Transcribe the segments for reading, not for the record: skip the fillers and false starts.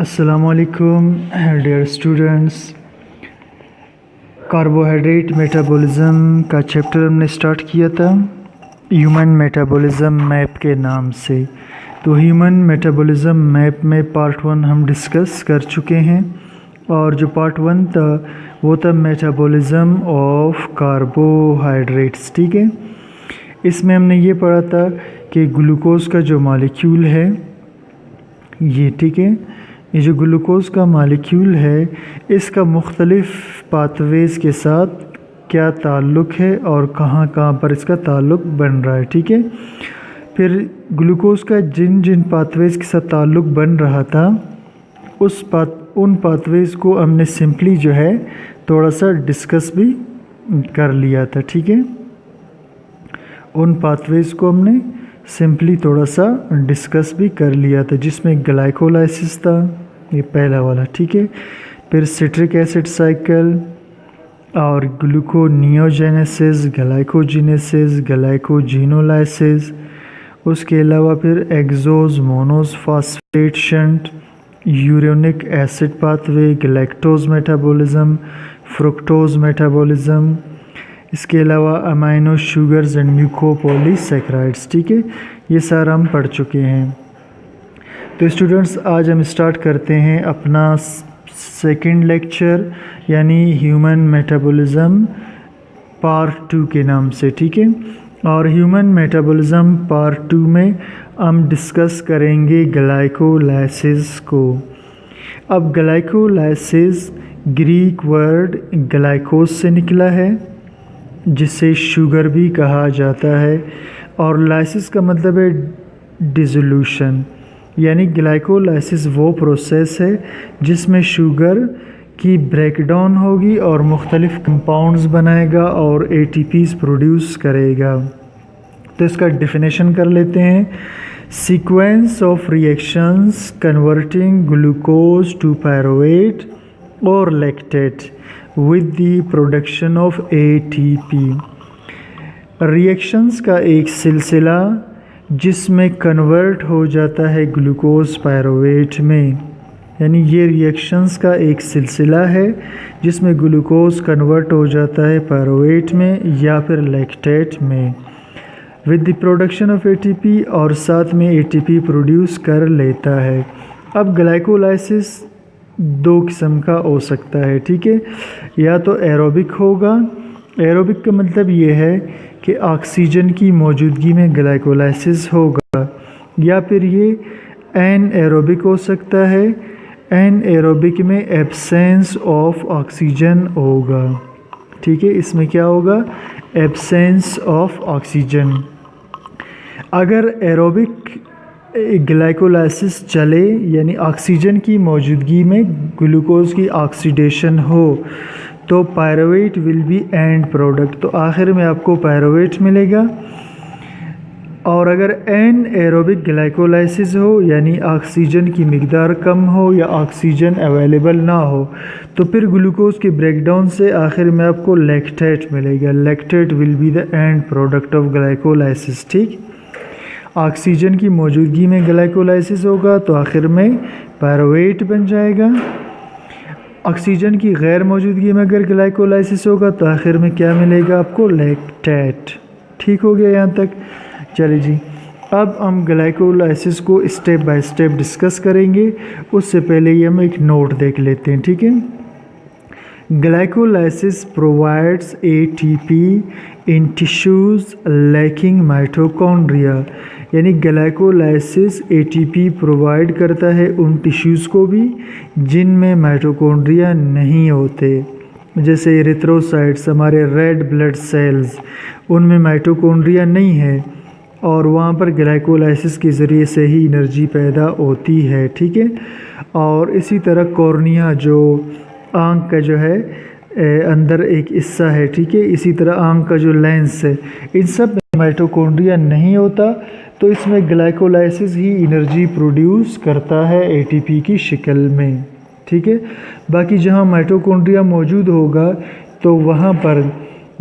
अस्सलामुअलैकुम dear students. Carbohydrate metabolism का chapter हमने स्टार्ट किया था ह्यूमन मेटाबॉलिज्म मैप के नाम से। तो ह्यूमन मेटाबॉलिज्म मैप में पार्ट 1 हम डिस्कस कर चुके हैं और जो पार्ट 1 था वो था मेटाबॉलिज्म ऑफ कार्बोहाइड्रेट्स। ठीक है, इसमें हमने ये पढ़ा था कि ग्लूकोज का जो मॉलिक्यूल है ये, ठीक है, ये जो ग्लूकोज का मॉलिक्यूल है इसका मुख्तलिफ़ पाथवेज़ के साथ क्या ताल्लुक़ है और कहाँ कहाँ पर इसका ताल्लुक़ बन रहा है। ठीक है, फिर ग्लूकोज का जिन जिन पाथवेज़ के साथ ताल्लुक़ बन रहा था उन पाथवेज़ को हमने सिंपली जो है थोड़ा सा डिस्कस भी कर लिया था। ठीक है, उन पाथवेज़ को हमने सिंपली थोड़ा सा डिस्कस भी कर लिया था, जिसमें ग्लाइकोलाइसिस था, ये पहला वाला। ठीक है, फिर सिट्रिक एसिड साइकिल और ग्लूकोनियोजेनेसिस, ग्लाइकोजेनेसिस, ग्लाइकोजिनोलाइसिस, उसके अलावा फिर hexose monophosphate shunt, uronic acid pathway, galactose metabolism, fructose metabolism, इसके अलावा अमाइनो शुगर्स एंड म्यूकोपॉलीसैकेराइड्स। ठीक है, ये सारा हम पढ़ चुके हैं। तो स्टूडेंट्स आज हम स्टार्ट करते हैं अपना सेकंड लेक्चर यानी ह्यूमन मेटाबॉलिज्म पार्ट 2 के नाम से। ठीक है, और ह्यूमन मेटाबॉलिज्म पार्ट 2 में हम डिस्कस करेंगे ग्लाइकोलाइसिस को। अब ग्लाइकोलाइसिस ग्रीक वर्ड ग्लाइकोस से निकला है जिसे शुगर भी कहा जाता है, और लाइसिस का मतलब है डिसोल्यूशन, यानी ग्लाइकोलाइसिस वो प्रोसेस है जिसमें शुगर की ब्रेकडाउन होगी और मुख्तलिफ़ कंपाउंड्स बनाएगा और ATPs प्रोड्यूस करेगा। तो इसका डेफिनेशन कर लेते हैं। Sequence of reactions converting glucose to pyruvate और lactate with the production of ATP। Reactions का एक सिलसिला जिसमें कन्वर्ट हो जाता है ग्लूकोज पायरुवेट में, यानी ये रिएक्शंस का एक सिलसिला है जिसमें ग्लूकोज कन्वर्ट हो जाता है पायरुवेट में या फिर लैक्टेट में with the production of ATP, और साथ में ATP प्रोड्यूस कर लेता है। अब ग्लाइकोलाइसिस दो किस्म का हो सकता है। ठीक है, या तो एरोबिक होगा, एरोबिक का मतलब ये है कि ऑक्सीजन की मौजूदगी में ग्लाइकोलाइसिस होगा, या फिर ये एन एरोबिक हो सकता है, एन एरोबिक में एब्सेंस ऑफ ऑक्सीजन होगा। ठीक है, इसमें क्या होगा, एब्सेंस ऑफ ऑक्सीजन। अगर एरोबिक ग्लाइकोलाइसिस चले यानी ऑक्सीजन की मौजूदगी में ग्लूकोज की ऑक्सीडेशन हो तो pyruvate will be and product, तो आखिर में आपको पायरुवेट मिलेगा। और अगर एन एरोबिक ग्लाइकोलाइसिस हो यानी ऑक्सीजन की मिकदार कम हो या ऑक्सीजन अवेलेबल ना हो तो फिर ग्लूकोज के ब्रेकडाउन से आखिर में आपको लैक्टेट मिलेगा। Lactate will be the end product of glycolysis. ठीक, ऑक्सीजन की मौजूदगी में ग्लाइकोलाइसिस होगा तो आखिर में पायरुवेट बन जाएगा। ऑक्सीजन की गैर मौजूदगी में अगर ग्लाइकोलाइसिस होगा तो आखिर में क्या मिलेगा आपको, लैक्टेट। ठीक हो गया यहाँ तक। चलिए जी, अब हम ग्लाइकोलाइसिस को स्टेप बाय स्टेप डिस्कस करेंगे। उससे पहले ये हम एक नोट देख लेते हैं। ठीक है, ग्लाइकोलाइसिस प्रोवाइड्स ATP इन टिश्यूज़ लैकिंग माइटोकॉन्ड्रिया, यानी ग्लाइकोलाइसिस ATP प्रोवाइड करता है उन टिश्यूज़ को भी जिनमें माइटोकॉन्ड्रिया नहीं होते, जैसे एरिथ्रोसाइट्स, हमारे रेड ब्लड सेल्स, उनमें माइटोकॉन्ड्रिया नहीं है और वहाँ पर ग्लाइकोलाइसिस के ज़रिए से ही एनर्जी पैदा होती है। ठीक है, और इसी तरह कॉर्निया जो आँख का जो है अंदर एक हिस्सा है, ठीक है, इसी तरह आँख का जो लेंस है, इन सब में माइटोकॉन्ड्रिया नहीं होता, तो इसमें ग्लाइकोलाइसिस ही एनर्जी प्रोड्यूस करता है ATP की शक्ल में। ठीक है, बाकी जहाँ माइटोकॉन्ड्रिया मौजूद होगा तो वहाँ पर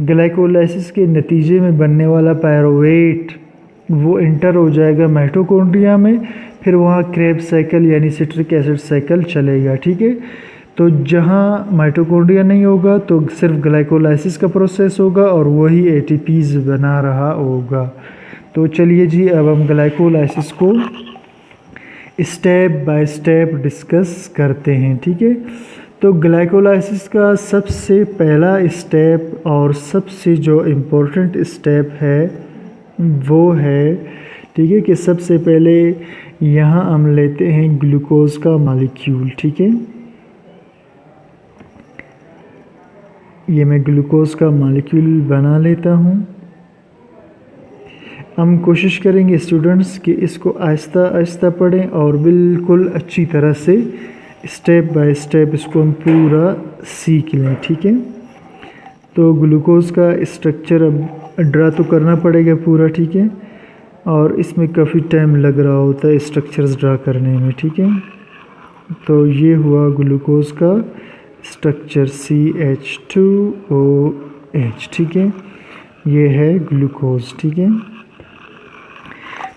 ग्लाइकोलाइसिस के नतीजे में बनने वाला पायरुवेट वो इंटर हो जाएगा माइटोकॉन्ड्रिया में, फिर वहाँ क्रेब्स साइकिल यानी सिट्रिक एसिड साइकिल चलेगा, ठीक है। तो जहाँ माइटोकॉन्ड्रिया नहीं होगा तो सिर्फ ग्लाइकोलाइसिस का प्रोसेस होगा और वही एटीपीज बना रहा होगा। तो चलिए जी, अब हम ग्लाइकोलाइसिस को स्टेप बाय स्टेप डिस्कस करते हैं, ठीक है। तो ग्लाइकोलाइसिस का सबसे पहला स्टेप और सबसे जो इम्पोर्टेंट स्टेप है वो है, ठीक है, कि सबसे पहले यहाँ हम लेते हैं ग्लूकोज का मॉलिक्यूल, ठीक है। ये मैं ग्लूकोज का मॉलिक्यूल बना लेता हूँ। हम कोशिश करेंगे स्टूडेंट्स कि इसको आहिस्ता आहिस्ता पढ़ें और बिल्कुल अच्छी तरह से स्टेप बाय स्टेप इसको हम पूरा सीख लें, ठीक है। तो ग्लूकोज का स्ट्रक्चर अब ड्रा तो करना पड़ेगा पूरा, ठीक है, और इसमें काफ़ी टाइम लग रहा होता है स्ट्रक्चर्स ड्रा करने में, ठीक है। तो ये हुआ ग्लूकोज का स्ट्रक्चर CH2OH, ठीक है, ये है ग्लूकोज, ठीक है।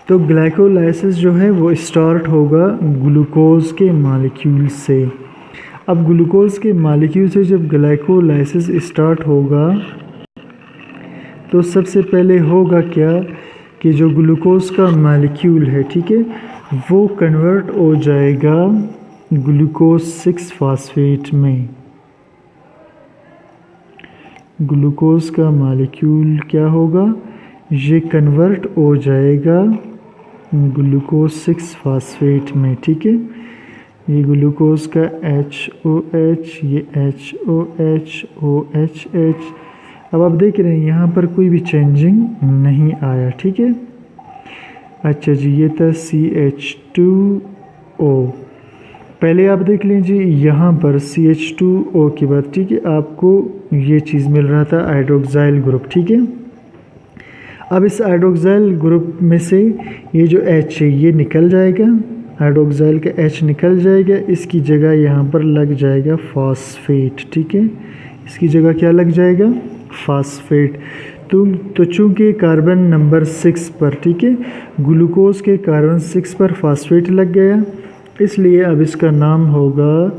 तो ग्लाइकोलाइसिस जो है वो स्टार्ट होगा ग्लूकोज के मॉलिक्यूल से। अब ग्लूकोज के मॉलिक्यूल से जब ग्लाइकोलाइसिस स्टार्ट होगा तो सबसे पहले होगा क्या कि जो ग्लूकोज का मॉलिक्यूल है, ठीक है, वो कन्वर्ट हो जाएगा ग्लूकोज 6 फास्फेट में। ग्लूकोज का मॉलिक्यूल क्या होगा, ये कन्वर्ट हो जाएगा ग्लूकोज 6 फास्फेट में, ठीक है। ये ग्लूकोज का HOH, ये HOH, OHH। अब आप देख रहे हैं यहाँ पर कोई भी चेंजिंग नहीं आया, ठीक है। अच्छा जी, ये था CH2O। पहले आप देख लीजिए यहाँ पर CH2O के बाद, ठीक है, आपको ये चीज़ मिल रहा था हाइड्रोक्साइल ग्रुप, ठीक है। अब इस हाइड्रोक्साइल ग्रुप में से ये जो H है ये निकल जाएगा, हाइड्रोक्साइल का H निकल जाएगा, इसकी जगह यहाँ पर लग जाएगा फॉस्फेट, ठीक है। इसकी जगह क्या लग जाएगा, फॉस्फेट। तो चूँकि कार्बन नंबर 6 पर, ठीक है, ग्लूकोज के कार्बन 6 पर फॉस्फेट लग गया, इसलिए अब इसका नाम होगा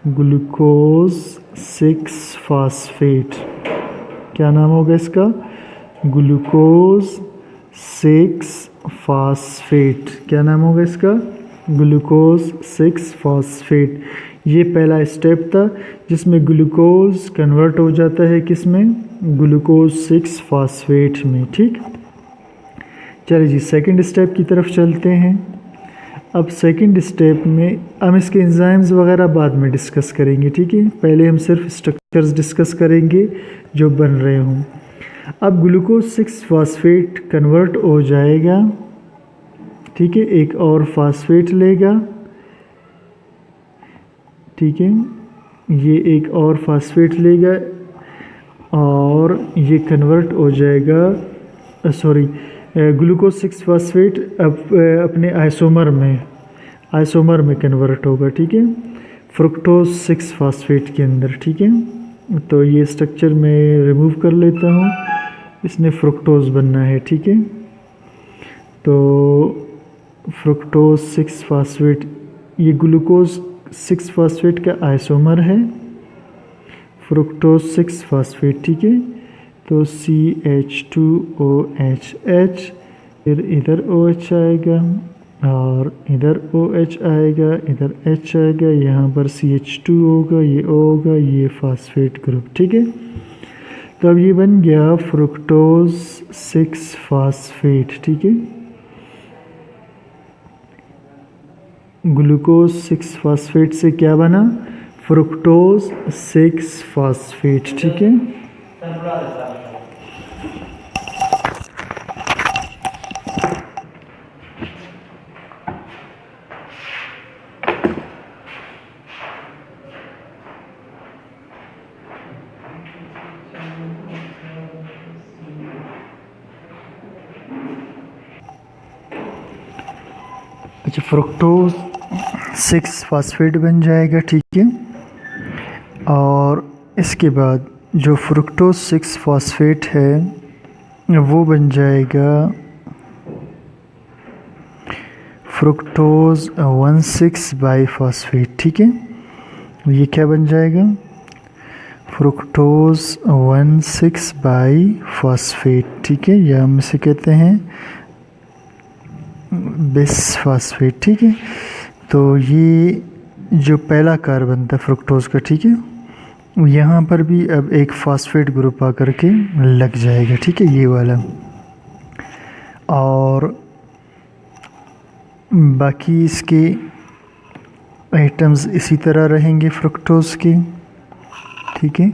ग्लूकोज 6 फॉस्फेट। क्या नाम होगा इसका, ग्लूकोज 6 फॉस्फेट। क्या नाम होगा इसका, ग्लूकोज 6 फॉस्फेट। ये पहला स्टेप था जिसमें ग्लूकोज कन्वर्ट हो जाता है किस में, ग्लूकोज 6 फॉस्फेट में, ठीक। चलिए जी, सेकंड स्टेप की तरफ चलते हैं। अब सेकंड स्टेप में हम इसके एंजाइम्स वगैरह बाद में डिस्कस करेंगे, ठीक है। पहले हम सिर्फ स्ट्रक्चर्स डिस्कस करेंगे जो बन रहे हों। अब ग्लूकोज 6 फॉस्फेट कन्वर्ट हो जाएगा, ठीक है, एक और फॉस्फेट लेगा, ठीक है, ये एक और फॉस्फेट लेगा और ये कन्वर्ट हो जाएगा, ग्लूकोज 6 फॉस्फेट अपने आइसोमर में कन्वर्ट होगा, ठीक है, फ्रुक्टोज 6 फॉस्फेट के अंदर, ठीक है। तो ये स्ट्रक्चर मैं रिमूव कर लेता हूँ, इसने फ्रुक्टोज बनना है, ठीक है। तो फ्रुक्टोज 6 फॉस्फेट, ये ग्लूकोज 6 फॉस्फेट का आइसोमर है, फ्रुक्टोज 6 फॉस्फेट, ठीक है। तो CH2OHH, फिर इधर OH आएगा और इधर OH आएगा, इधर H आएगा, यहाँ पर CH2 होगा, ये O होगा, ये फॉस्फेट ग्रुप, ठीक है। तो अब ये बन गया फ्रुक्टोज 6 फॉस्फेट, ठीक है। ग्लूकोज 6 फॉस्फेट से क्या बना, फ्रुक्टोज 6 फॉस्फेट, ठीक है। अच्छा, फ्रुक्टोज 6 फॉस्फेट बन जाएगा, ठीक है। और इसके बाद जो फ्रुक्टोज 6 फॉस्फेट है वो बन जाएगा फ्रुक्टोज 1,6 बाईफॉस्फेट। ठीक है, ये क्या बन जाएगा, फ्रुक्टोज 1,6 बाईफॉस्फेट। ठीक है, या हम इसे कहते हैं बिसफॉस्फेट। ठीक है, तो ये जो पहला कार्बन था फ्रुक्टोज का, ठीक है, यहाँ पर भी अब एक फॉस्फेट ग्रुप आकर के लग जाएगा। ठीक है, ये वाला। और बाकी इसके आइटम्स इसी तरह रहेंगे फ्रुक्टोज के। ठीक है,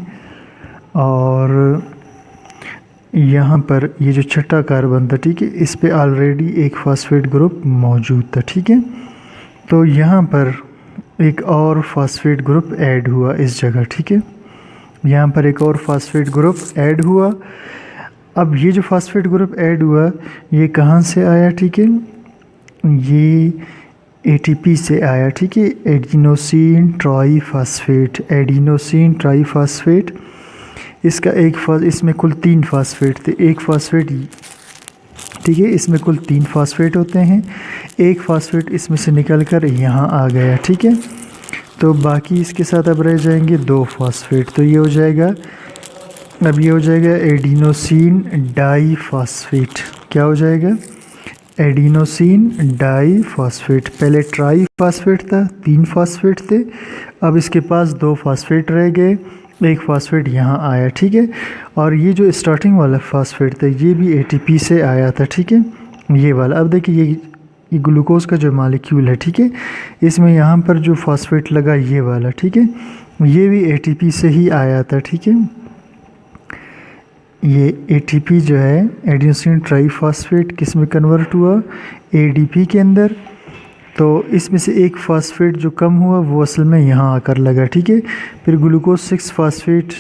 और यहाँ पर ये जो छठा कार्बन था, ठीक है, इस पे ऑलरेडी एक फॉस्फेट ग्रुप मौजूद था। ठीक है, तो यहाँ पर एक और फॉस्फेट ग्रुप ऐड हुआ इस जगह। ठीक है, यहाँ पर एक और फॉस्फेट ग्रुप ऐड हुआ। अब ये जो फॉस्फेट ग्रुप ऐड हुआ ये कहाँ से आया, ठीक है, ये ATP से आया। ठीक है, एडिनोसिन ट्राईफॉस्फेट, एडिनोसिन ट्राईफॉस्फेट। इसका इसमें कुल 3 फॉस्फेट थे, एक फॉस्फेट, ठीक है, इसमें कुल 3 फॉस्फेट होते हैं, एक फॉस्फेट इसमें से निकल कर यहाँ आ गया। ठीक है, तो बाकी इसके साथ अब रह जाएंगे 2 फॉस्फेट। तो ये हो जाएगा, अब ये हो जाएगा एडिनोसिन डाईफॉस्फेट। क्या हो जाएगा, एडिनोसिन डाईफॉस्फेट। पहले ट्राईफॉस्फेट था, 3 फॉस्फेट थे, अब इसके पास 2 फॉस्फेट रह गए, एक फॉस्फेट यहाँ आया। ठीक है, और ये जो स्टार्टिंग वाला फॉस्फेट था ये भी ATP से आया था। ठीक है, ये वाला। अब देखिए ये ग्लूकोज का जो मॉलिक्यूल है, ठीक है, इसमें यहाँ पर जो फॉस्फेट लगा ये वाला, ठीक है, ये भी ATP से ही आया था। ठीक है, ये ATP जो है एडिनोसिन ट्राईफॉस्फेट किस में कन्वर्ट हुआ, ADP के अंदर। तो इसमें से एक फॉस्फेट जो कम हुआ वो असल में यहाँ आकर लगा। ठीक है, फिर ग्लूकोज 6 फॉस्फेट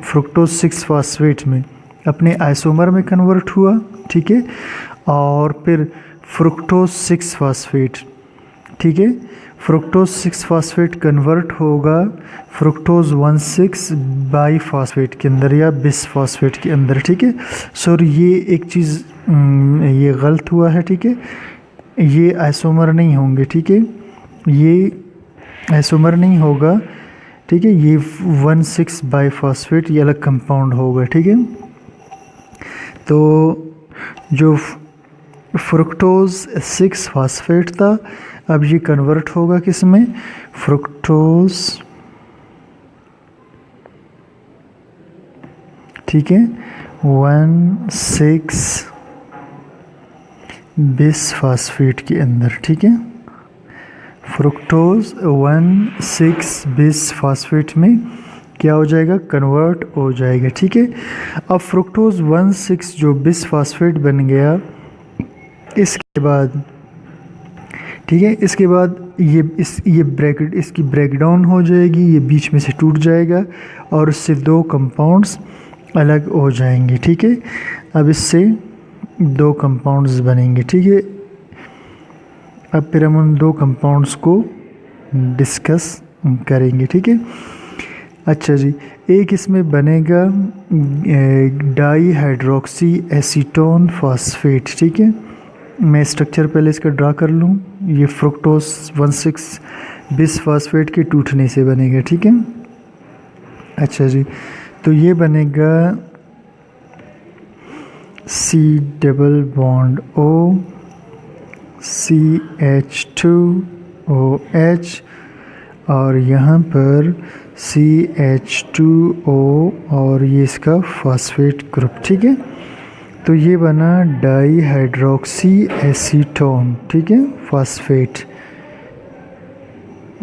फ्रुक्टोज 6 फॉस्फेट में अपने आइसोमर में कन्वर्ट हुआ। ठीक है, और फिर फ्रुक्टोज 6 फॉस्फेट, ठीक है, फ्रुक्टोज 6 फॉस्फेट कन्वर्ट होगा फ्रुक्टोज 1,6 बाईफॉस्फेट के अंदर या बिसफॉस्फेट के अंदर। ठीक है, सॉरी ये एक चीज़ ये गलत हुआ है। ठीक है, ये आइसोमर नहीं होंगे। ठीक है, ये आइसोमर नहीं होगा। ठीक है, ये 1,6 बाईफॉस्फेट ये अलग कंपाउंड होगा। ठीक है, तो जो फ्रुक्टोज 6 फॉस्फेट था अब ये कन्वर्ट होगा किस में, फ्रुक्टोज, ठीक है, 1,6 बिसफॉस्फेट के अंदर। ठीक है, फ्रुक्टोज 1,6 बिसफॉस्फेट में क्या हो जाएगा, कन्वर्ट हो जाएगा। ठीक है, अब फ्रुक्टोज 1,6 जो बिसफॉस्फेट बन गया, इसके बाद, ठीक है, इसके बाद इसकी ब्रेकडाउन हो जाएगी, ये बीच में से टूट जाएगा और इससे 2 कंपाउंड्स अलग हो जाएंगे। ठीक है, अब इससे 2 कंपाउंड्स बनेंगे। ठीक है, अब फिर हम उन 2 कंपाउंड्स को डिस्कस करेंगे। ठीक है, अच्छा जी, एक इसमें बनेगा डाई हाइड्रोक्सी एसीटोन फॉस्फेट। ठीक है, मैं स्ट्रक्चर पहले इसका ड्रा कर लूँ। ये फ्रुक्टोज 1,6 बिसफॉस्फेट के टूटने से बनेगा। ठीक है, अच्छा जी, तो ये बनेगा C double bond O CH2OH और यहाँ पर CH2O और ये इसका फॉस्फेट ग्रुप। ठीक है, तो ये बना डाई हाइड्रोक्सी एसीटोन। ठीक है, फॉस्फेट,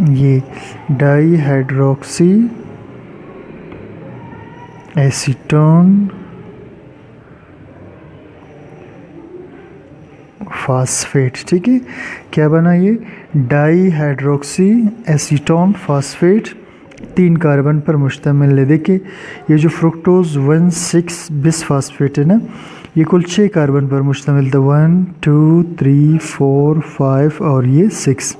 ये डाई हाइड्रोक्सी एसीटोन फॉस्फेट। ठीक है, क्या बना ये, di hydroxy acetone phosphate, 3 carbon पर मुश्तमिल है। देखिए ये जो फ्रुक्टोज 1,6 बिसफॉस्फेट है ना, ये कुल 6 कार्बन पर मुश्तमिल था, 1 2 3 4 5 और ये 6।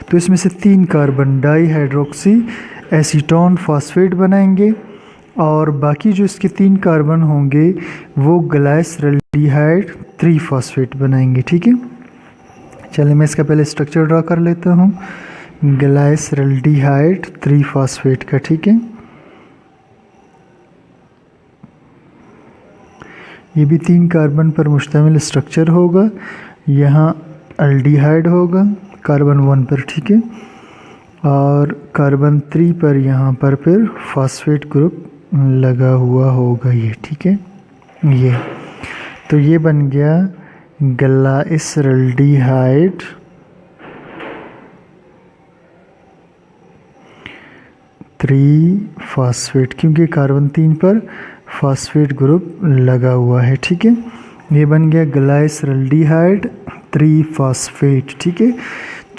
तो इसमें से 3 carbon di hydroxy acetone phosphate बनाएंगे और बाकी जो इसके 3 कार्बन होंगे वो ग्लाइसरल्डिहाइड 3 फॉस्फेट बनाएंगे। ठीक है, चलिए मैं इसका पहले स्ट्रक्चर ड्रा कर लेता हूँ। ग्लाइसरल्डिहाइड 3 फॉस्फेट का, ठीक है। ये भी 3 कार्बन पर मुश्तमिल स्ट्रक्चर होगा। यहाँ अल्डिहाइड होगा कार्बन 1 पर, ठीक है, और कार्बन 3 पर यहाँ पर फिर फॉस्फेट ग्रुप लगा हुआ होगा ये, ठीक है। ये तो ये बन गया ग्लाइसरल्डिहाइड 3 फॉस्फेट, क्योंकि कार्बन 3 पर फॉस्फेट ग्रुप लगा हुआ है, ठीक है। ये बन गया ग्लाइसरल्डिहाइड 3 फॉस्फेट, ठीक है।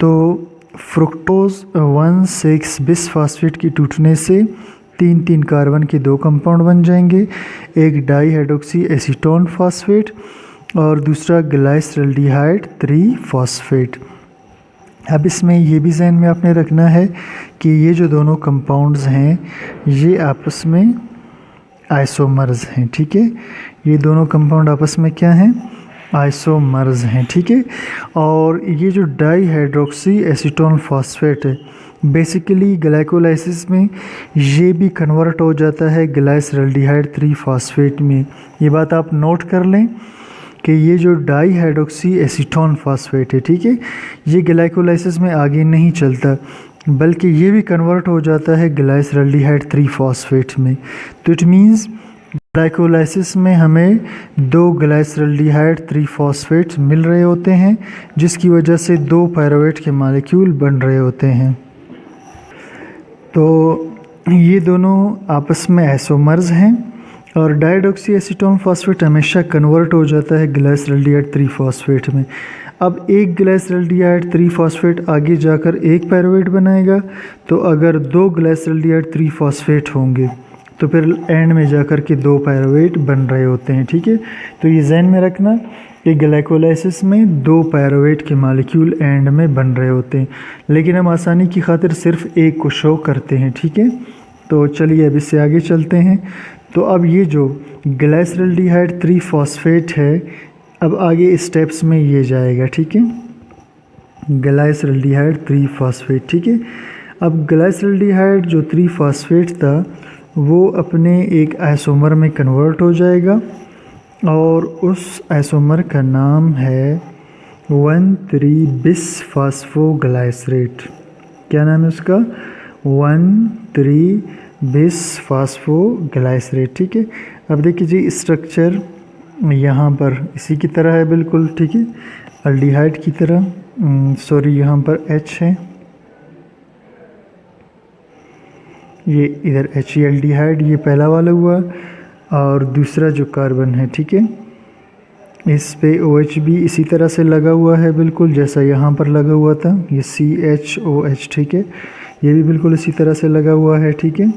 तो फ्रुक्टोज 1,6 बिस फॉस्फेट की टूटने से 3 कार्बन के 2 कंपाउंड बन जाएंगे, एक डाईहाइड्रोक्सी एसीटोन फॉस्फेट और दूसरा ग्लाइसरल्डिहाइड 3 फॉस्फेट। अब इसमें ये भी ज़हन में आपने रखना है कि ये जो दोनों कंपाउंड्स हैं ये आपस में आइसोमर्स हैं, ठीक है। ये दोनों कंपाउंड आपस में क्या हैं? आइसोमर्स हैं, ठीक है। और ये जो डाईहाइड्रोक्सी एसीटोन फॉस्फेट है, बेसिकली ग्लाइकोलाइसिस में ये भी कन्वर्ट हो जाता है ग्लाइसरल्डिहाइड 3 फॉस्फेट में। ये बात आप नोट कर लें कि ये जो डाईहाइड्रोक्सी एसीटोन फॉस्फेट है, ठीक है, ये ग्लाइकोलाइसिस में आगे नहीं चलता, बल्कि ये भी कन्वर्ट हो जाता है ग्लाइसरल्डिहाइड 3 फॉस्फेट में। तो इट मीन्स ग्लाइकोलाइसिस में हमें 2 ग्लाइसरल्डिहाइड 3 फॉस्फेट मिल रहे होते हैं, जिसकी वजह से 2 पायरुवेट के मॉलिक्यूल बन रहे होते हैं। तो ये दोनों आपस में आइसोमर्स हैं और डाइऑक्सी एसीटोन फॉस्फेट हमेशा कन्वर्ट हो जाता है ग्लाइसरल्डिहाइड 3 फॉस्फेट में। अब एक ग्लाइसरल्डिहाइड 3 फॉस्फेट आगे जाकर एक पायरुवेट बनाएगा, तो अगर 2 ग्लाइसरल्डिहाइड 3 फॉस्फेट होंगे तो फिर एंड में जाकर के 2 पायरुवेट बन रहे होते हैं, ठीक है। तो ये ज़हन में रखना कि ग्लाइकोलाइसिस में 2 पायरुवेट के मॉलिक्यूल एंड में बन रहे होते हैं, लेकिन हम आसानी की खातिर सिर्फ एक को शो करते हैं, ठीक है। तो चलिए अब इससे आगे चलते हैं। तो अब ये जो ग्लाइसरल्डिहाइड 3 फॉस्फेट है, अब आगे स्टेप्स में ये जाएगा, ठीक है, ग्लाइसरल्डिहाइड 3 फॉस्फेट, ठीक है। अब ग्लाइसरल्डिहाइड जो 3 फॉस्फेट था वो अपने एक आइसोमर में कन्वर्ट हो जाएगा और उस आइसोमर का नाम है 1,3 बिस फॉस्फोग्लाइसरेट। क्या नाम है उसका? 1,3 बिस फॉस्फोग्लाइसरेट, ठीक है। अब देखिए जी स्ट्रक्चर यहाँ पर इसी की तरह है बिल्कुल, ठीक है, अल्डिहाइड की तरह। सॉरी, यहाँ पर H है, ये इधर HEaldehyde, ये पहला वाला हुआ, और दूसरा जो कार्बन है, ठीक है, इस पे OH भी इसी तरह से लगा हुआ है बिल्कुल जैसा यहाँ पर लगा हुआ था, ये CHOH, ठीक है, ये भी बिल्कुल इसी तरह से लगा हुआ है, ठीक है।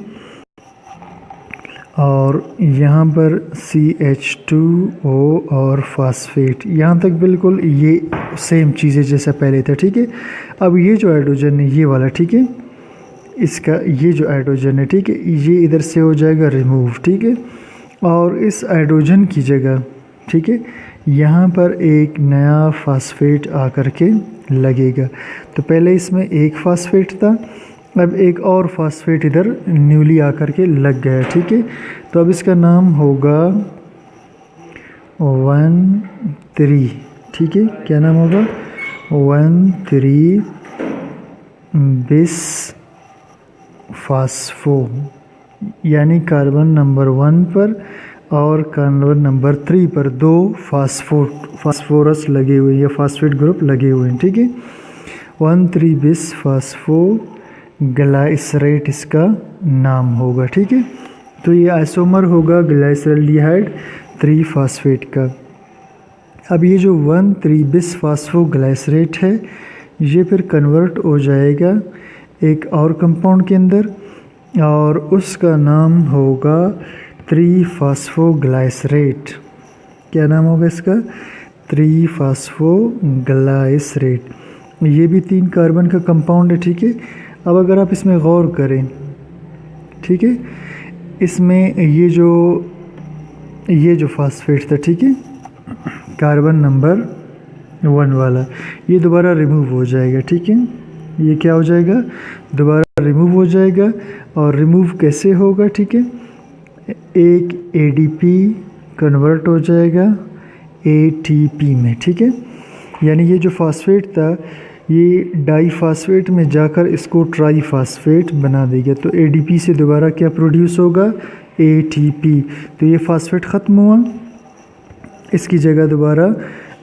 और यहाँ पर CH2O और फॉस्फेट, यहाँ तक बिल्कुल ये सेम चीज़ें जैसा पहले था, ठीक है। अब ये जो हाइड्रोजन है ये वाला, ठीक है, इसका ये जो हाइड्रोजन है, ठीक है, ये इधर से हो जाएगा रिमूव, ठीक है। और इस हाइड्रोजन की जगह, ठीक है, यहाँ पर एक नया फॉस्फेट आकर के लगेगा। तो पहले इसमें एक फॉस्फेट था, अब एक और फॉस्फेट इधर न्यूली आकर के लग गया, ठीक है। तो अब इसका नाम होगा 1,3, ठीक है, क्या नाम होगा? 1,3 बिस फास्फो, यानी कार्बन नंबर 1 पर और कार्बन नंबर 3 पर 2 फास्फोरस लगे हुए या फास्फेट ग्रुप लगे हुए हैं, ठीक है। 1,3 बिस फास्फो ग्लाइसरेट इसका नाम होगा, ठीक है। तो ये आइसोमर होगा ग्लाइसरल्डिहाइड 3 फॉस्फेट का। अब ये जो 1,3 बिस फास्फोग्लाइसरेट है ये फिर कन्वर्ट हो जाएगा एक और कंपाउंड के अंदर और उसका नाम होगा 3 फास्फोग्लाइसरेट। क्या नाम होगा इसका? 3 फास्फोग्लाइसरेट। ये भी 3 कार्बन का कंपाउंड है, ठीक है। अब अगर आप इसमें गौर करें, ठीक है, इसमें ये जो फास्फेट था, ठीक है, कार्बन नंबर 1 वाला, ये दोबारा रिमूव हो जाएगा। ठीक है, ये क्या हो जाएगा, दोबारा रिमूव हो जाएगा। और रिमूव कैसे होगा, ठीक है, एक ADP कन्वर्ट हो जाएगा ATP में। ठीक है, यानी ये जो फास्फेट था ये डाईफास्फेट में जाकर इसको ट्राईफास्फेट बना देगा। तो ADP से दोबारा क्या प्रोड्यूस होगा, ATP। तो ये फास्फेट ख़त्म हुआ, इसकी जगह दोबारा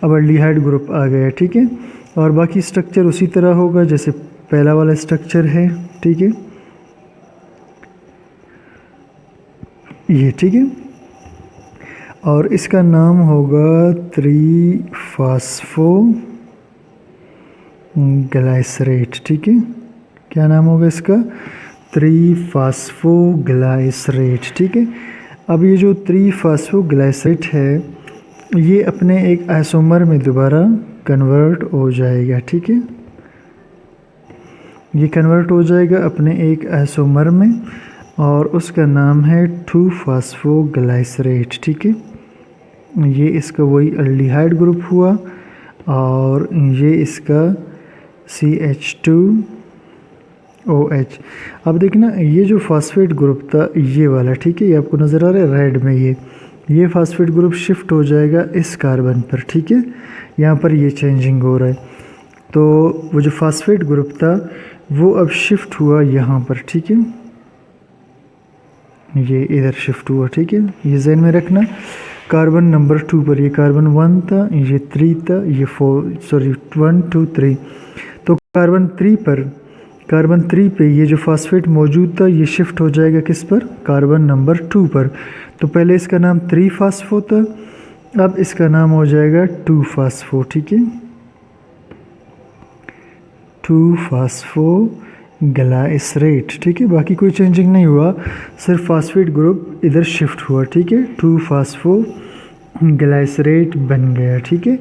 अब एल्डिहाइड ग्रुप आ गया। ठीक है, और बाकी स्ट्रक्चर उसी तरह होगा जैसे पहला वाला स्ट्रक्चर है। ठीक है, ये ठीक है, और इसका नाम होगा 3-फॉस्फोग्लाइसरेट। ठीक है, क्या नाम होगा इसका, 3-फॉस्फोग्लाइसरेट। ठीक है, अब ये जो 3-फॉस्फोग्लाइसरेट है ये अपने एक आइसोमर में दोबारा कन्वर्ट हो जाएगा। ठीक है, ये कन्वर्ट हो जाएगा अपने एक आइसोमर में और उसका नाम है 2-फॉस्फोग्लाइसरेट। ठीक है, ये इसका वही एल्डिहाइड ग्रुप हुआ और ये इसका CH2OH। अब देखना ये जो फास्फेट ग्रुप था ये वाला, ठीक है, ये आपको नज़र आ रहा है रेड में, ये फास्फेट ग्रुप शिफ्ट हो जाएगा इस कार्बन पर। ठीक है, यहाँ पर ये चेंजिंग हो रहा है, तो वो जो फास्फेट ग्रुप था वो अब शिफ्ट हुआ यहाँ पर। ठीक है, ये इधर शिफ्ट हुआ। ठीक है, ये ज़हन में रखना, कार्बन नंबर 2 पर, ये कार्बन 1 था, ये 3 था, ये 1 2 3। तो कार्बन 3 पे ये जो फास्फेट मौजूद था ये शिफ्ट हो जाएगा किस पर, कार्बन नंबर 2 पर। तो पहले इसका नाम 3-फॉस्फो था, अब इसका नाम हो जाएगा 2-फॉस्फो। ठीक है, 2-फॉस्फोग्लाइसरेट। ठीक है, बाकी कोई चेंजिंग नहीं हुआ, सिर्फ फास्फेट ग्रुप इधर शिफ्ट हुआ। ठीक है, 2-फॉस्फोग्लाइसरेट बन गया। ठीक है,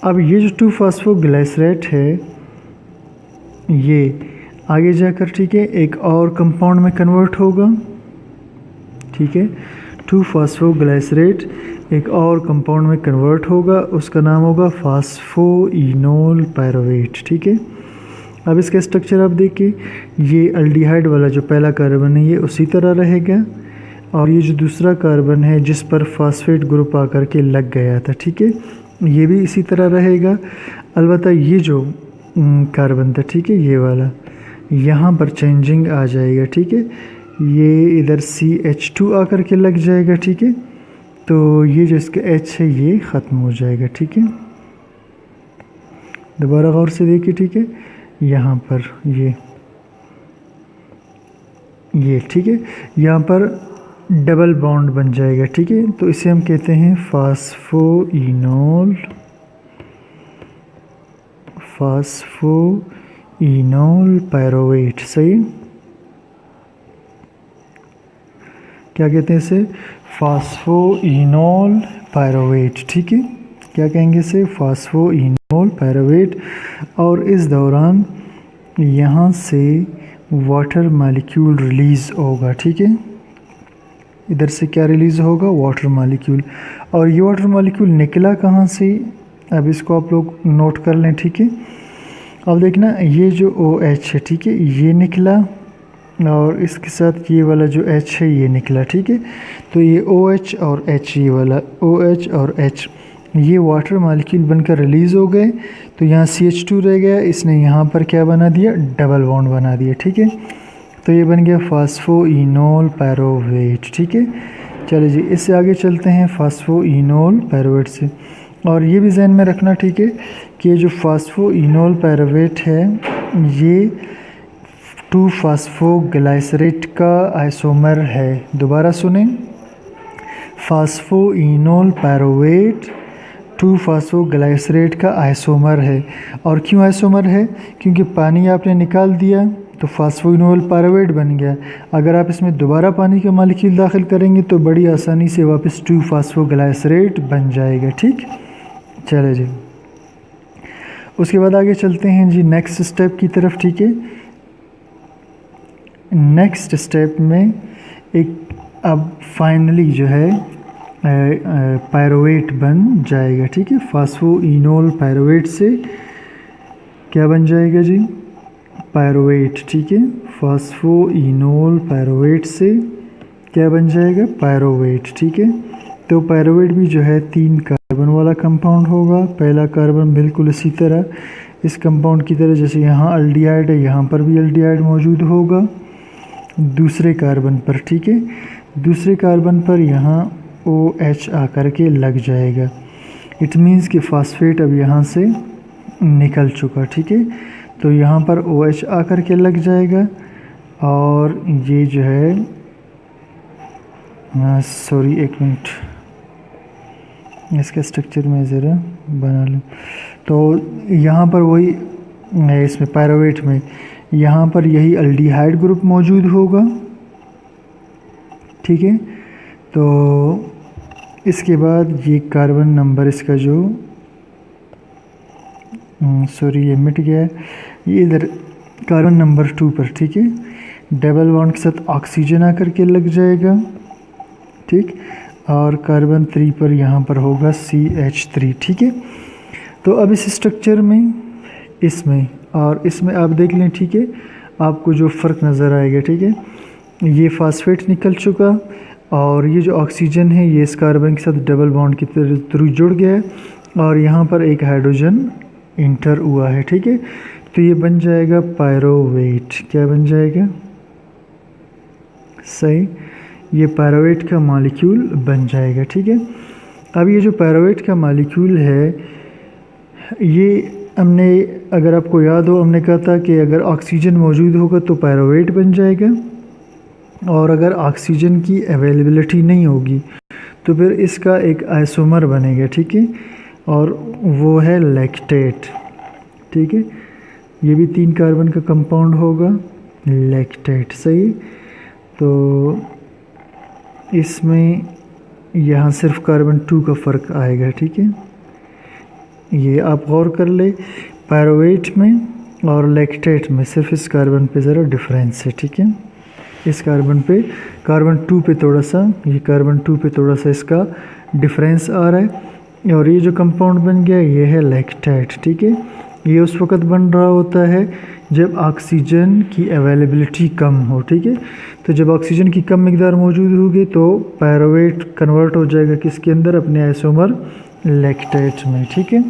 अब ये जो 2-फॉस्फोग्लाइसरेट है ये आगे जाकर, ठीक है, एक और कंपाउंड में कन्वर्ट होगा। ठीक है, 2-फॉस्फोग्लाइसरेट एक और कंपाउंड में कन्वर्ट होगा, उसका नाम होगा फास्फोइनोल पायरुवेट। ठीक है, अब इसका स्ट्रक्चर आप देखिए, ये एल्डिहाइड वाला जो पहला कार्बन है ये उसी तरह रहेगा और ये जो दूसरा कार्बन है जिस पर फास्फेट ग्रुप आकर के लग गया था, ठीक है, ये भी इसी तरह रहेगा। अलबत्ता ये जो कार्बन था, ठीक है, ये वाला, यहाँ पर चेंजिंग आ जाएगा। ठीक है, ये इधर CH2 आकर के लग जाएगा। ठीक है, तो ये जो इसका H है ये ख़त्म हो जाएगा। ठीक है, दोबारा गौर से देखिए। ठीक है, यहाँ पर ये ठीक है, यहाँ पर डबल बॉन्ड बन जाएगा। ठीक है, तो इसे हम कहते हैं फास्फोइनोल पायरुवेट। सही, क्या कहते हैं इसे, फास्फोइनोल पायरुवेट। ठीक है, क्या कहेंगे इसे, फास्फोइनोल पायरुवेट। और इस दौरान यहाँ से वाटर मॉलिक्यूल रिलीज़ होगा। ठीक है, इधर से क्या रिलीज़ होगा, वाटर मॉलिक्यूल। और ये वाटर मॉलिक्यूल निकला कहाँ से, अब इसको आप लोग नोट कर लें। ठीक है, अब देखना ये जो OH है, ठीक है, ये निकला और इसके साथ ये वाला जो H है ये निकला। ठीक है, तो ये OH और H, ये वाला OH और H ये वाटर मॉलिक्यूल बनकर रिलीज़ हो गए। तो यहाँ CH2 रह गया, इसने यहाँ पर क्या बना दिया, डबल बॉन्ड बना दिया। ठीक है, तो ये बन गया फास्फोइनोल पायरुवेट। ठीक है, चलिए जी इससे आगे चलते हैं फास्फोइनोल पायरुवेट से। और ये भी जहन में रखना, ठीक है, कि जो फास्फोइनोल पायरुवेट है ये 2-फॉस्फोग्लाइसरेट का आइसोमर है। दोबारा सुने, फास्फोइनोल पायरुवेट 2-फॉस्फोग्लाइसरेट का आइसोमर है। और क्यों आइसोमर है, क्योंकि पानी आपने निकाल दिया तो फास्फोइनोल पायरुवेट बन गया। अगर आप इसमें दोबारा पानी का मॉलिक्यूल दाखिल करेंगे तो बड़ी आसानी से वापस 2-फॉस्फोग्लाइसरेट बन जाएगा। ठीक, चले जी उसके बाद आगे चलते हैं जी नेक्स्ट स्टेप की तरफ। ठीक है, नेक्स्ट स्टेप में एक अब फाइनली जो है पायरोवेट बन जाएगा। ठीक है, फास्फोइनोल पायरोवेट से क्या बन जाएगा जी? पायरोवेट। ठीक है, फास्फोइनोल पायरोवेट से क्या बन जाएगा? पायरोवेट। ठीक है, तो पायरोवेट भी जो है 3 कार्बन वाला कंपाउंड होगा। पहला कार्बन बिल्कुल इसी तरह इस कंपाउंड की तरह, जैसे यहाँ एल्डिहाइड है यहाँ पर भी एल्डिहाइड मौजूद होगा दूसरे कार्बन पर। ठीक है, दूसरे कार्बन पर यहाँ OH आकर के लग जाएगा। इट मीन्स कि फास्फेट अब यहाँ से निकल चुका। ठीक है, तो यहाँ पर OH आकर के लग जाएगा और ये जो है सॉरी एक मिनट, इसका स्ट्रक्चर मैं ज़रा बना लूँ। तो यहाँ पर वही इसमें पायरोवेट में यहाँ पर यही एल्डिहाइड ग्रुप मौजूद होगा। ठीक है, तो इसके बाद ये कार्बन नंबर इसका जो सॉरी ये मिट गया है, ये इधर कार्बन नंबर 2 पर। ठीक है, डबल बॉन्ड के साथ ऑक्सीजन आकर के लग जाएगा। ठीक, और कार्बन 3 पर यहाँ पर होगा CH3। ठीक है, तो अब इस स्ट्रक्चर में इसमें और इसमें आप देख लें। ठीक है, आपको जो फ़र्क नज़र आएगा। ठीक है, ये फास्फेट निकल चुका और ये जो ऑक्सीजन है ये इस कार्बन के साथ डबल बॉन्ड के थ्रू जुड़ गया है और यहाँ पर एक हाइड्रोजन इंटर हुआ है। ठीक है, तो ये बन जाएगा पायरोवेट। क्या बन जाएगा? सही, ये पायरोवेट का मॉलिक्यूल बन जाएगा। ठीक है, अब ये जो पायरोवेट का मॉलिक्यूल है ये हमने, अगर आपको याद हो, हमने कहा था कि अगर ऑक्सीजन मौजूद होगा तो पायरोवेट बन जाएगा और अगर ऑक्सीजन की अवेलेबिलिटी नहीं होगी तो फिर इसका एक आइसोमर बनेगा। ठीक है, और वो है लैक्टेट। ठीक है, ये भी 3 कार्बन का कंपाउंड होगा, लैक्टेट। सही, तो इसमें यहाँ सिर्फ कार्बन 2 का फ़र्क आएगा। ठीक है, ये आप गौर कर ले, पायरोवेट में और लैक्टेट में सिर्फ इस कार्बन पे ज़रा डिफरेंस है। ठीक है, इस कार्बन पे, कार्बन 2 पे थोड़ा सा, ये कार्बन 2 पे थोड़ा सा इसका डिफरेंस आ रहा है और ये जो कंपाउंड बन गया ये है लैक्टेट। ठीक है, ये उस वक़्त बन रहा होता है जब ऑक्सीजन की अवेलेबिलिटी कम हो। ठीक है, तो जब ऑक्सीजन की कम मिकदार मौजूद होगी तो पायरोवेट कन्वर्ट हो जाएगा किसके अंदर? अपने आइसोमर लैक्टेट में। ठीक है,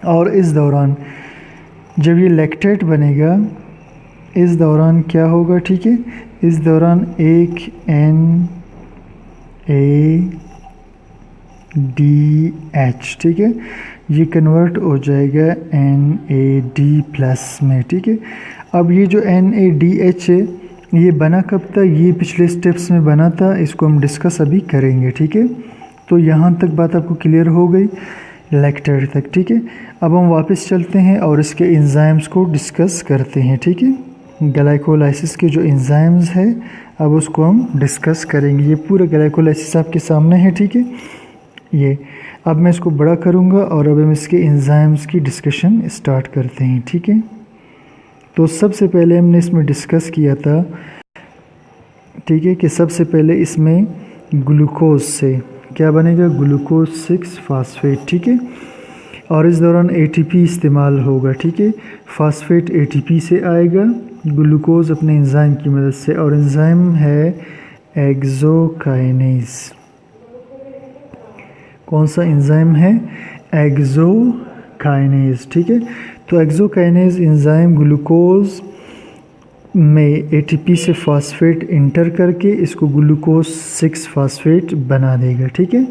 और इस दौरान जब ये लैक्टेट बनेगा इस दौरान क्या होगा? ठीक है, इस दौरान एक NADH, ठीक है, ये कन्वर्ट हो जाएगा NAD+ में। ठीक है, अब ये जो NADH है ये बना कब था? ये पिछले स्टेप्स में बना था, इसको हम डिस्कस अभी करेंगे। ठीक है, तो यहाँ तक बात आपको क्लियर हो गई लैक्टेट तक। ठीक है, अब हम वापस चलते हैं और इसके एंजाइम्स को डिस्कस करते हैं। ठीक है, ग्लाइकोलाइसिस के जो एंजाइम्स है अब उसको हम डिस्कस करेंगे। ये पूरा ग्लाइकोलाइसिस आपके सामने है। ठीक है, ये अब मैं इसको बड़ा करूँगा और अब हम इसके एंजाइम्स की डिस्कशन स्टार्ट करते हैं। ठीक है, तो सबसे पहले हमने इसमें डिस्कस किया था, ठीक है, कि सबसे पहले इसमें ग्लूकोज से क्या बनेगा? Glucose 6 phosphate. ठीक है, और इस दौरान ATP इस्तेमाल होगा। ठीक है, फास्फेट ATP से आएगा, ग्लूकोज अपने एंजाइम की मदद से, और एंजाइम है एक्सोकाइनेज। कौन सा एंजाइम है? एक्सोकाइनेज। ठीक है, तो एक्सोकाइनेज एंजाइम ग्लूकोज में ATP से फास्फेट इंटर करके इसको ग्लूकोज 6 फास्फेट बना देगा। ठीक है,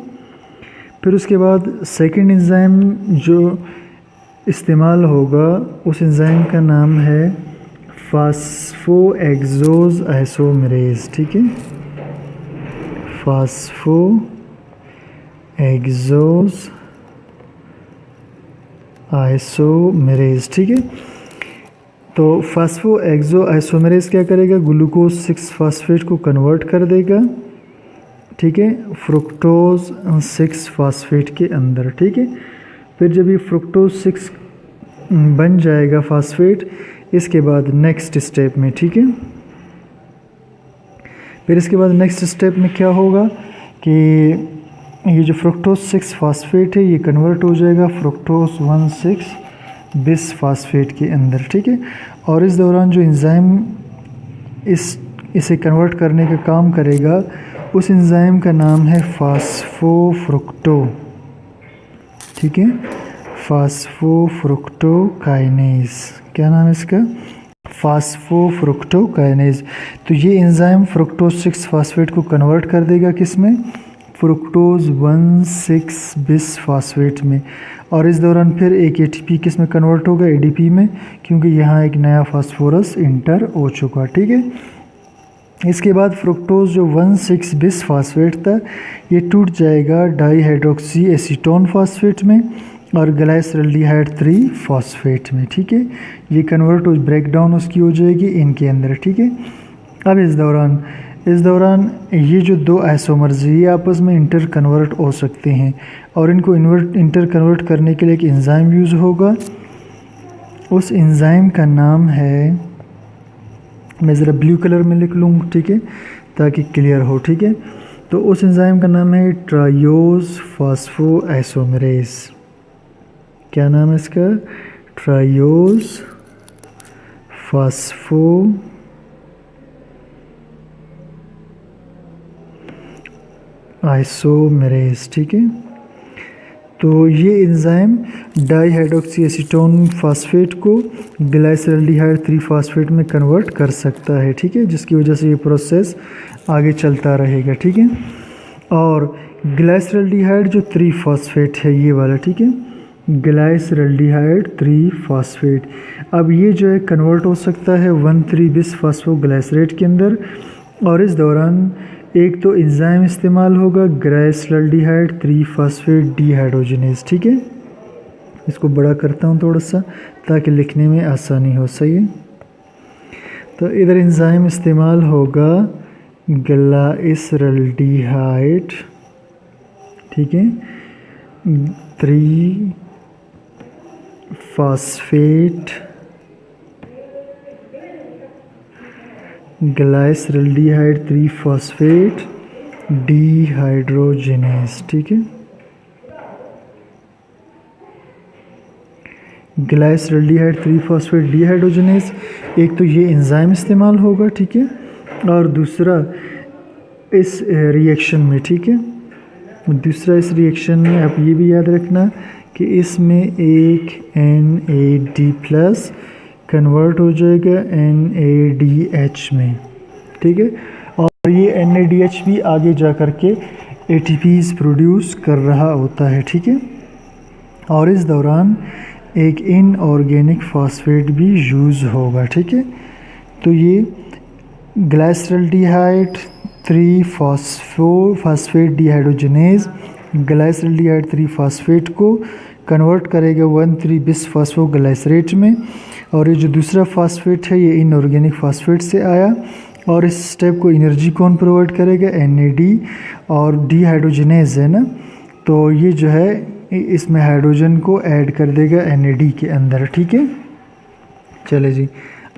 फिर उसके बाद सेकंड एंजाइम जो इस्तेमाल होगा उस एंजाइम का नाम है फास्फोएक्सोज आइसोमेरेज। ठीक है, फास्फोएक्सोज आइसोमेरेज। ठीक है, तो फास्फोएक्सो आइसोमेरेज क्या करेगा? ग्लूकोज 6 फास्फेट को कन्वर्ट कर देगा। ठीक है, फ्रुक्टोज 6 फास्फेट के अंदर। ठीक है, फिर जब ये फ्रुक्टोज 6 बन जाएगा फास्फेट, इसके बाद नेक्स्ट स्टेप में, ठीक है, फिर इसके बाद नेक्स्ट स्टेप में क्या होगा कि ये जो फ्रुक्टोज 6 फास्फेट है ये कन्वर्ट हो जाएगा फ्रुक्टोज 1,6 बिस फास्फेट के अंदर, ठीक है। और इस दौरान जो एंजाइम इसे कन्वर्ट करने का काम करेगा उस एंजाइम का नाम है फास्फोफ्रुक्टो, ठीक है, फास्फोफ्रुक्टोकाइनेज। क्या नाम है इसका? फास्फोफ्रुक्टोकाइनेज। तो ये एंजाइम फ्रुक्टोज 6 फास्फेट को कन्वर्ट कर देगा किस में? फ्रुक्टोज 1,6 बिस फास्फेट में। और इस दौरान फिर एक एटीपी किस में कन्वर्ट होगा? एडीपी में, क्योंकि यहाँ एक नया फास्फोरस इंटर हो चुका, ठीक है। इसके बाद फ्रुक्टोज जो 1,6 बिस फास्फेट था ये टूट जाएगा डाईहाइड्रोक्सी एसीटोन फास्फेट में और ग्लाइसरल्डिहाइड 3 फास्फेट में, ठीक है। ये कन्वर्ट हो ब्रेकडाउन उसकी हो जाएगी इनके अंदर, ठीक है। अब इस दौरान ये जो दो आइसोमर्स ये आपस में इंटर कन्वर्ट हो सकते हैं और इनको इंटर कन्वर्ट करने के लिए एक एंजाइम यूज़ होगा। उस एंजाइम का नाम है, मैं ज़रा ब्लू कलर में लिख लूँ, ठीक है, ताकि क्लियर हो, ठीक है। तो उस एंजाइम का नाम है ट्रायोज फास्फोआइसोमेरेज। क्या नाम है इसका? ट्रायोज फास्फो आइसोमेरेज, ठीक है। तो ये एंजाइम डाईहाइड्रोक्सी एसीटोन फास्फेट को ग्लाइसरल्डिहाइड 3 फास्फेट में कन्वर्ट कर सकता है, ठीक है, जिसकी वजह से ये प्रोसेस आगे चलता रहेगा, ठीक है। और ग्लाइसरल्डिहाइड जो 3 फास्फेट है ये वाला, ठीक है, ग्लाइसरल्डिहाइड 3 फास्फेट, अब ये जो है कन्वर्ट हो सकता है 1,3 बिस फास्फोग्लाइसरेट के अंदर। और इस दौरान एक तो एंजाइम इस्तेमाल होगा ग्लाइसरल्डिहाइड 3 फास्फेट डीहाइड्रोजिनेज, ठीक है। इसको बड़ा करता हूँ थोड़ा सा ताकि लिखने में आसानी हो, सही है। तो इधर एंजाइम इस्तेमाल होगा ग्लाइसरल्डिहाइड, ठीक है, 3 फास्फेट ग्लाइसरल्डिहाइड 3 फास्फेट डीहाइड्रोजिनेज, ठीक है। ग्लाइसरल्डिहाइड 3 फास्फेट डीहाइड्रोजिनेज, एक तो ये एंजाइम इस्तेमाल होगा, ठीक है, और दूसरा इस रिएक्शन में, ठीक है, दूसरा इस रिएक्शन में आप ये भी याद रखना कि इसमें एक NAD+ कन्वर्ट हो जाएगा NADH में, ठीक है। और ये NADH भी आगे जा कर के ATPs प्रोड्यूस कर रहा होता है, ठीक है। और इस दौरान एक इनऑर्गेनिक फास्फेट भी यूज़ होगा, ठीक है। तो ये glyceraldehyde 3 phosphate dehydrogenase glyceraldehyde 3 phosphate को कन्वर्ट करेगा 1,3 बिस फास्फोग्लाइसरेट में। और ये जो दूसरा फास्फेट है ये इनऑर्गेनिक फास्फेट से आया और इस स्टेप को एनर्जी कौन प्रोवाइड करेगा? NAD, और डीहाइड्रोजिनेज है ना, तो ये जो है इसमें हाइड्रोजन को ऐड कर देगा NAD के अंदर, ठीक है। चले जी,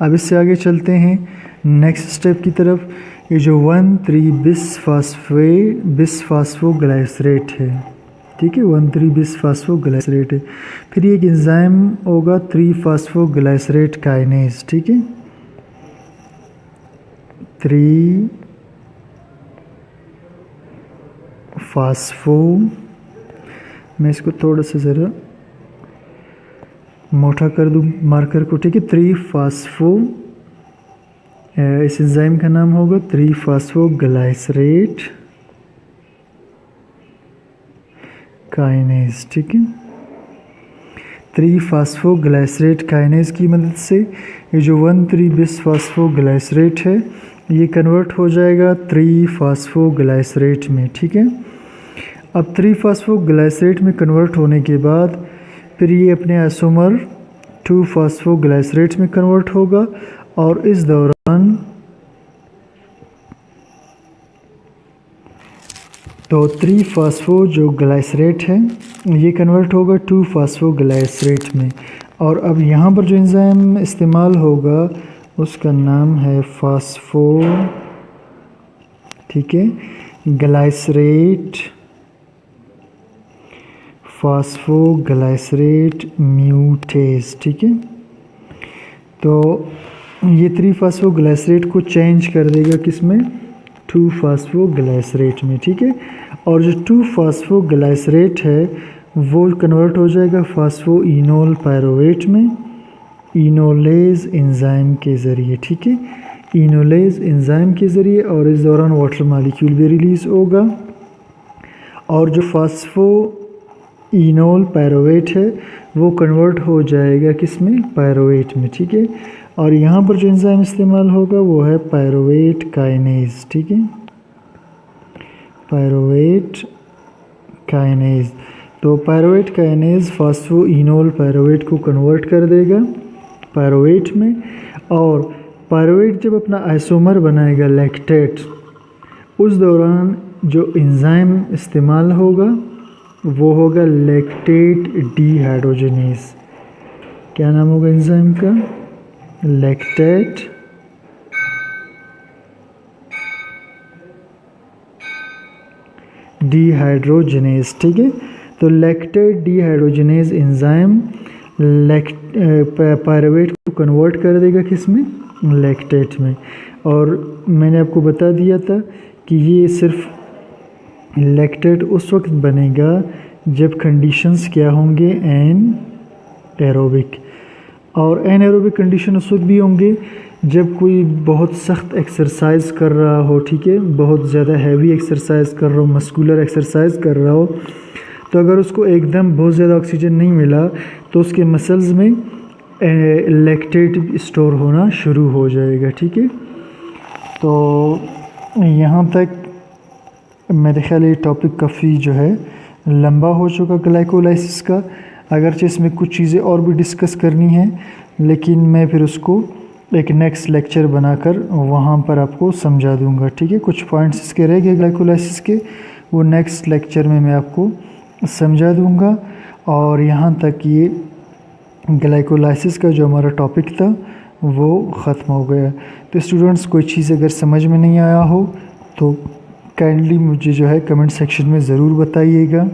अब इससे आगे चलते हैं नेक्स्ट स्टेप की तरफ। ये जो 1,3 बिस फास्फोग्लाइसरेट है, ठीक है, 1,3 बिस फास्फोग्लाइसरेट है। फिर ये एक एंजाइम होगा 3 फास्फोग्लाइसरेट काइनेज, ठीक है, 3 फास्फो, मैं इसको थोड़ा सा ज़रा मोटा कर दूँ मार्कर को, ठीक है, 3 फास्फो, इस एंजाइम का नाम होगा 3 फास्फोग्लाइसरेट काइनेज, ठीक है। 3 फास्फोग्लाइसरेट काइनेज की मदद से ये जो 1,3 बिस फास्फोग्लाइसरेट है ये कन्वर्ट हो जाएगा 3 फास्फोग्लाइसरेट में, ठीक है। अब 3 फास्फोग्लाइसरेट में कन्वर्ट होने के बाद फिर ये अपने आइसोमर 2 फास्फोग्लाइसरेट में कन्वर्ट होगा और इस दौरान तो 3 फास्फो जो ग्लाइसरेट है ये कन्वर्ट होगा 2 फास्फोग्लाइसरेट में। और अब यहाँ पर जो एंजाइम इस्तेमाल होगा उसका नाम है फास्फो ठीक है, ग्लाइसरेट, फास्फोग्लाइसरेट म्यूटेज। ठीक है, तो ये 3-फास्फोग्लाइसरेट को चेंज कर देगा किस में, 2-फास्फोग्लाइसरेट में। ठीक है, और जो 2-फास्फोग्लाइसरेट है वो कन्वर्ट हो जाएगा फास्फोइनोल पायरोवेट में इनोलेज एंजाइम के ज़रिए। ठीक है, इनोलेज एंजाइम के ज़रिए, और इस दौरान वाटर मॉलिक्यूल भी रिलीज़ होगा, और जो फास्फोइनोल पायरोवेट है वो कन्वर्ट हो जाएगा किस में, पायरोवेट में। ठीक है, और यहाँ पर जो एंजाइम इस्तेमाल होगा वो है पायरोवेट काइनेज। ठीक है, पायरोवेट काइनेज। तो पायरोवेट काइनेज फास्फोइनोल पायरोवेट को कन्वर्ट कर देगा पायरोवेट में, और पायरोवेट जब अपना आइसोमर बनाएगा लैक्टेट, उस दौरान जो एंजाइम इस्तेमाल होगा वो होगा लैक्टेट डीहाइड्रोजनेज। क्या नाम होगा एंजाइम का, लैक्टेट डीहाइड्रोजनेज। ठीक है, तो लैक्टेट डीहाइड्रोजनेज एंजाइम पायरुवेट को कन्वर्ट कर देगा किस में, लैक्टेट में। और मैंने आपको बता दिया था कि ये सिर्फ लैक्टेट उस वक्त बनेगा जब कंडीशंस क्या होंगे, एन एरोबिक। और एन एरोबिक कंडीशन उस वक्त भी होंगे जब कोई बहुत सख्त एक्सरसाइज कर रहा हो, ठीक है, बहुत ज़्यादा हैवी एक्सरसाइज कर रहा हो, मस्कुलर एक्सरसाइज कर रहा हो, तो अगर उसको एकदम बहुत ज़्यादा ऑक्सीजन नहीं मिला तो उसके मसल्स में लैक्टेट स्टोर होना शुरू हो जाएगा। ठीक है, तो यहाँ तक मेरे ख्याल ये टॉपिक काफ़ी जो है लंबा हो चुका ग्लाइकोलाइसिस का। अगरचे इसमें कुछ चीज़ें और भी डिस्कस करनी है, लेकिन मैं फिर उसको एक नेक्स्ट लेक्चर बनाकर वहाँ पर आपको समझा दूँगा। ठीक है, कुछ पॉइंट्स इसके रह गए ग्लाइकोलाइसिस के, वो नेक्स्ट लेक्चर में मैं आपको समझा दूँगा। और यहाँ तक ये ग्लाइकोलाइसिस का जो हमारा टॉपिक था वो ख़त्म हो गया। तो स्टूडेंट्स, कोई चीज़ अगर समझ में नहीं आया हो तो काइंडली मुझे जो है कमेंट सेक्शन में ज़रूर बताइएगा।